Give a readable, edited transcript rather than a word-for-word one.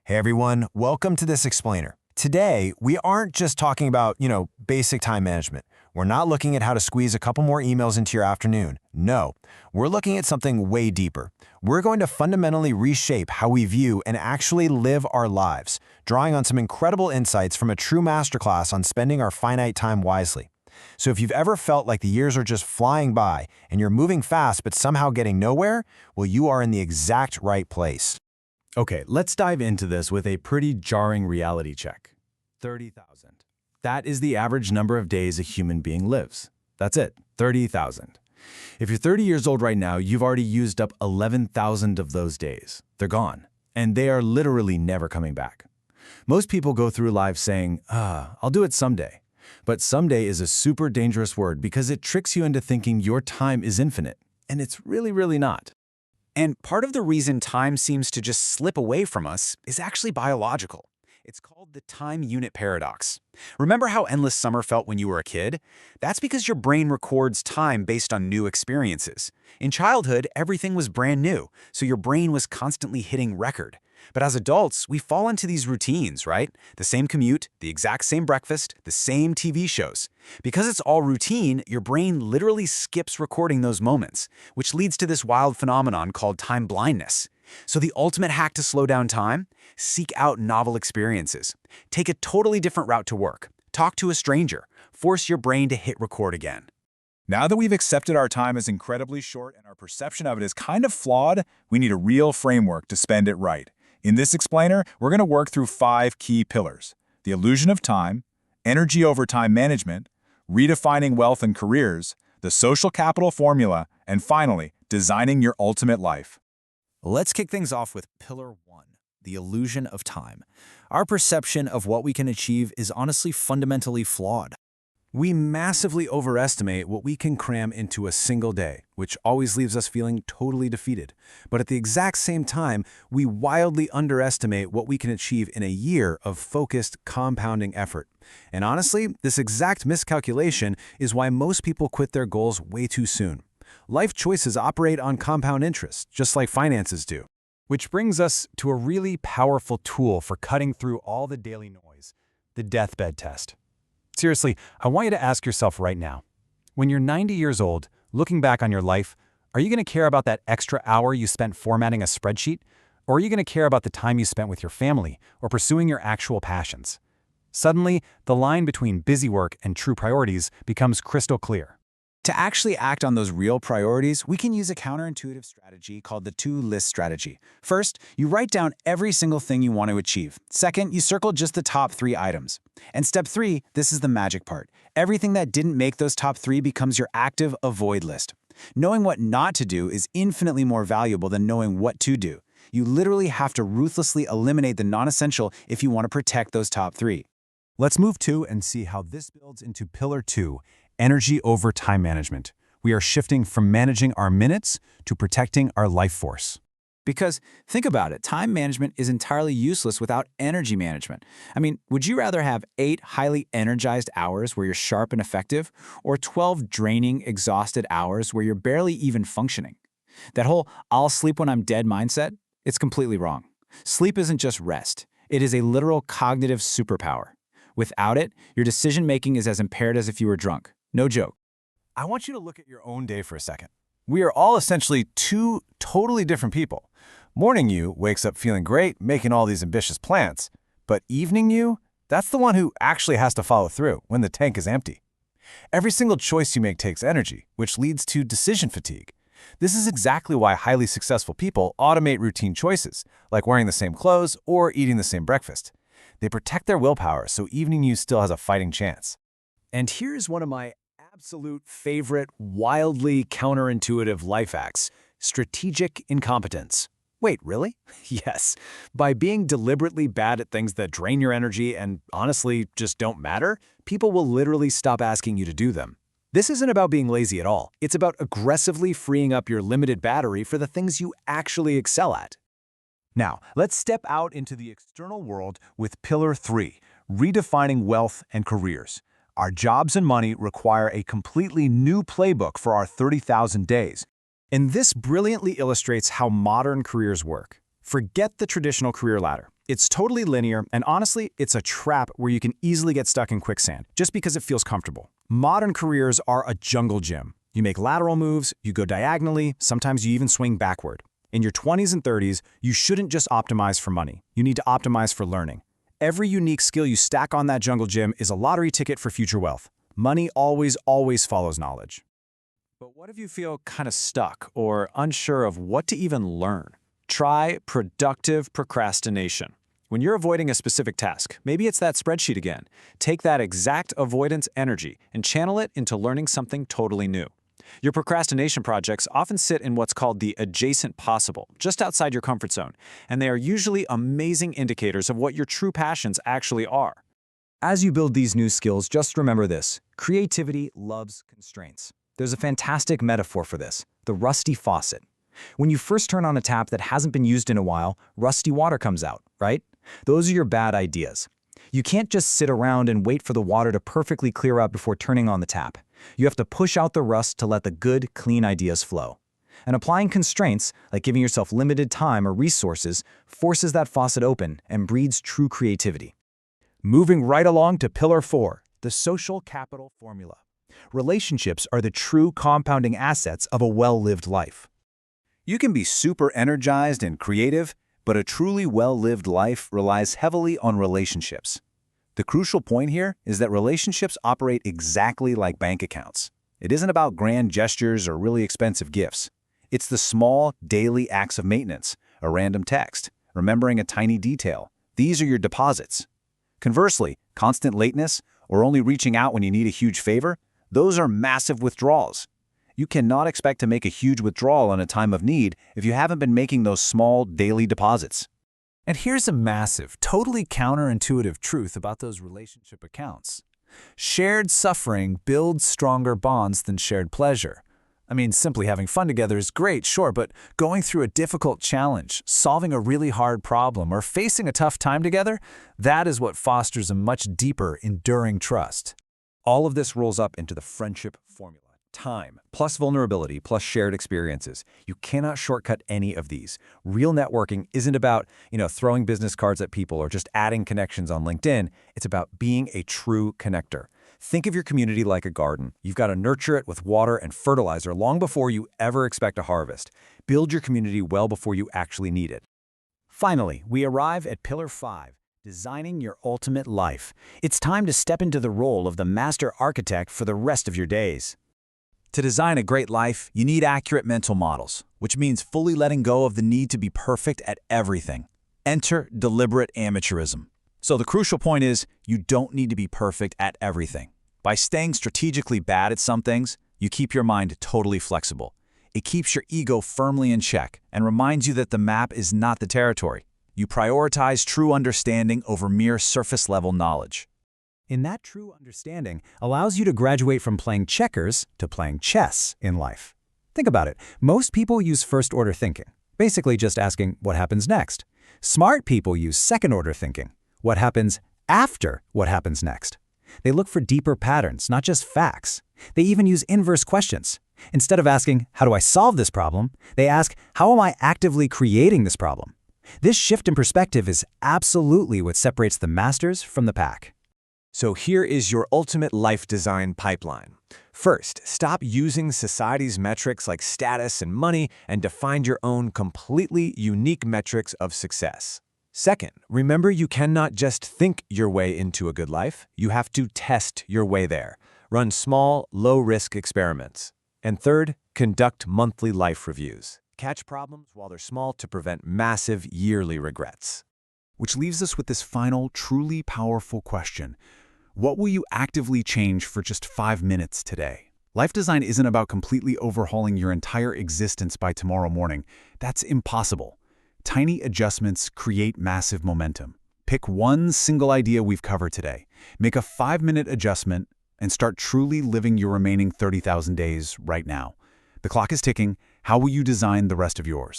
Hey everyone, welcome to this explainer. Today, we aren't just talking about, basic time management. We're not looking at how to squeeze a couple more emails into your afternoon. No, we're looking at something way deeper. We're going to fundamentally reshape how we view and actually live our lives, drawing on some incredible insights from a true masterclass on spending our finite time wisely. So if you've ever felt like the years are just flying by and you're moving fast but somehow getting nowhere, well, you are in the exact right place. Okay, let's dive into this with a pretty jarring reality check. 30,000. That is the average number of days a human being lives. That's it, 30,000. If you're 30 years old right now, you've already used up 11,000 of those days. They're gone, and they are literally never coming back. Most people go through life saying, I'll do it someday. But someday is a super dangerous word because it tricks you into thinking your time is infinite, and it's really not. And part of the reason time seems to just slip away from us is actually biological. It's called the time unit paradox. Remember how endless summer felt when you were a kid? That's because your brain records time based on new experiences. In childhood, everything was brand new, so your brain was constantly hitting record. But as adults, we fall into these routines, right? The same commute, the exact same breakfast, the same TV shows. Because it's all routine, your brain literally skips recording those moments, which leads to this wild phenomenon called time blindness. So the ultimate hack to slow down time? Seek out novel experiences. Take a totally different route to work. Talk to a stranger. Force your brain to hit record again. Now that we've accepted our time is incredibly short and our perception of it is kind of flawed, we need a real framework to spend it right. In this explainer, we're going to work through 5 key pillars: the illusion of time, energy over time management, redefining wealth and careers, the social capital formula, and finally, designing your ultimate life. Let's kick things off with Pillar 1, the illusion of time. Our perception of what we can achieve is honestly fundamentally flawed. We massively overestimate what we can cram into a single day, which always leaves us feeling totally defeated. But at the exact same time, we wildly underestimate what we can achieve in a year of focused, compounding effort. And honestly, this exact miscalculation is why most people quit their goals way too soon. Life choices operate on compound interest, just like finances do. Which brings us to a really powerful tool for cutting through all the daily noise, the deathbed test. Seriously, I want you to ask yourself right now, when you're 90 years old, looking back on your life, are you going to care about that extra hour you spent formatting a spreadsheet? Or are you going to care about the time you spent with your family or pursuing your actual passions? Suddenly, the line between busy work and true priorities becomes crystal clear. To actually act on those real priorities, we can use a counterintuitive strategy called the to-list strategy. First, you write down every single thing you want to achieve. Second, you circle just the top 3 items. And step 3, this is the magic part. Everything that didn't make those top 3 becomes your active avoid list. Knowing what not to do is infinitely more valuable than knowing what to do. You literally have to ruthlessly eliminate the non-essential if you want to protect those top 3. Let's move to and see how this builds into Pillar 2, energy over time management. We are shifting from managing our minutes to protecting our life force. Because think about it, time management is entirely useless without energy management. I mean, would you rather have 8 highly energized hours where you're sharp and effective, or 12 draining, exhausted hours where you're barely even functioning? That whole "I'll sleep when I'm dead" mindset, it's completely wrong. Sleep isn't just rest. It is a literal cognitive superpower. Without it, your decision-making is as impaired as if you were drunk. No joke. I want you to look at your own day for a second. We are all essentially 2 totally different people. Morning you wakes up feeling great, making all these ambitious plans. But evening you, that's the one who actually has to follow through when the tank is empty. Every single choice you make takes energy, which leads to decision fatigue. This is exactly why highly successful people automate routine choices, like wearing the same clothes or eating the same breakfast. They protect their willpower so evening you still has a fighting chance. And here's one of my absolute favorite, wildly counterintuitive life hacks: strategic incompetence. Wait, really? Yes. By being deliberately bad at things that drain your energy and honestly just don't matter, people will literally stop asking you to do them. This isn't about being lazy at all. It's about aggressively freeing up your limited battery for the things you actually excel at. Now, let's step out into the external world with Pillar 3, redefining wealth and careers. Our jobs and money require a completely new playbook for our 30,000 days. And this brilliantly illustrates how modern careers work. Forget the traditional career ladder. It's totally linear, and honestly, it's a trap where you can easily get stuck in quicksand, just because it feels comfortable. Modern careers are a jungle gym. You make lateral moves, you go diagonally, sometimes you even swing backward. In your 20s and 30s, you shouldn't just optimize for money. You need to optimize for learning. Every unique skill you stack on that jungle gym is a lottery ticket for future wealth. Money always follows knowledge. But what if you feel kind of stuck or unsure of what to even learn? Try productive procrastination. When you're avoiding a specific task, maybe it's that spreadsheet again, take that exact avoidance energy and channel it into learning something totally new. Your procrastination projects often sit in what's called the adjacent possible, just outside your comfort zone, and they are usually amazing indicators of what your true passions actually are. As you build these new skills, just remember this: creativity loves constraints. There's a fantastic metaphor for this: the rusty faucet. When you first turn on a tap that hasn't been used in a while, rusty water comes out, right? Those are your bad ideas. You can't just sit around and wait for the water to perfectly clear up before turning on the tap. You have to push out the rust to let the good, clean ideas flow. And applying constraints, like giving yourself limited time or resources, forces that faucet open and breeds true creativity. Moving right along to Pillar 4, the social capital formula. Relationships are the true compounding assets of a well-lived life. You can be super energized and creative, but a truly well-lived life relies heavily on relationships. The crucial point here is that relationships operate exactly like bank accounts. It isn't about grand gestures or really expensive gifts. It's the small, daily acts of maintenance, a random text, remembering a tiny detail. These are your deposits. Conversely, constant lateness or only reaching out when you need a huge favor, those are massive withdrawals. You cannot expect to make a huge withdrawal in a time of need if you haven't been making those small, daily deposits. And here's a massive, totally counterintuitive truth about those relationship accounts. Shared suffering builds stronger bonds than shared pleasure. I mean, simply having fun together is great, sure, but going through a difficult challenge, solving a really hard problem, or facing a tough time together, that is what fosters a much deeper, enduring trust. All of this rolls up into the friendship formula. Time, plus vulnerability, plus shared experiences. You cannot shortcut any of these. Real networking isn't about, throwing business cards at people or just adding connections on LinkedIn. It's about being a true connector. Think of your community like a garden. You've got to nurture it with water and fertilizer long before you ever expect a harvest. Build your community well before you actually need it. Finally, we arrive at Pillar 5, designing your ultimate life. It's time to step into the role of the master architect for the rest of your days. To design a great life, you need accurate mental models, which means fully letting go of the need to be perfect at everything. Enter deliberate amateurism. So the crucial point is, you don't need to be perfect at everything. By staying strategically bad at some things, you keep your mind totally flexible. It keeps your ego firmly in check and reminds you that the map is not the territory. You prioritize true understanding over mere surface-level knowledge. And that true understanding allows you to graduate from playing checkers to playing chess in life. Think about it. Most people use first-order thinking, basically just asking what happens next. Smart people use second-order thinking, what happens after what happens next. They look for deeper patterns, not just facts. They even use inverse questions. Instead of asking, how do I solve this problem, they ask, how am I actively creating this problem? This shift in perspective is absolutely what separates the masters from the pack. So here is your ultimate life design pipeline. First, stop using society's metrics like status and money and define your own completely unique metrics of success. Second, remember you cannot just think your way into a good life. You have to test your way there. Run small, low-risk experiments. And third, conduct monthly life reviews. Catch problems while they're small to prevent massive yearly regrets. Which leaves us with this final, truly powerful question. What will you actively change for just 5 minutes today? Life design isn't about completely overhauling your entire existence by tomorrow morning. That's impossible. Tiny adjustments create massive momentum. Pick one single idea we've covered today. Make a 5-minute adjustment and start truly living your remaining 30,000 days right now. The clock is ticking. How will you design the rest of yours?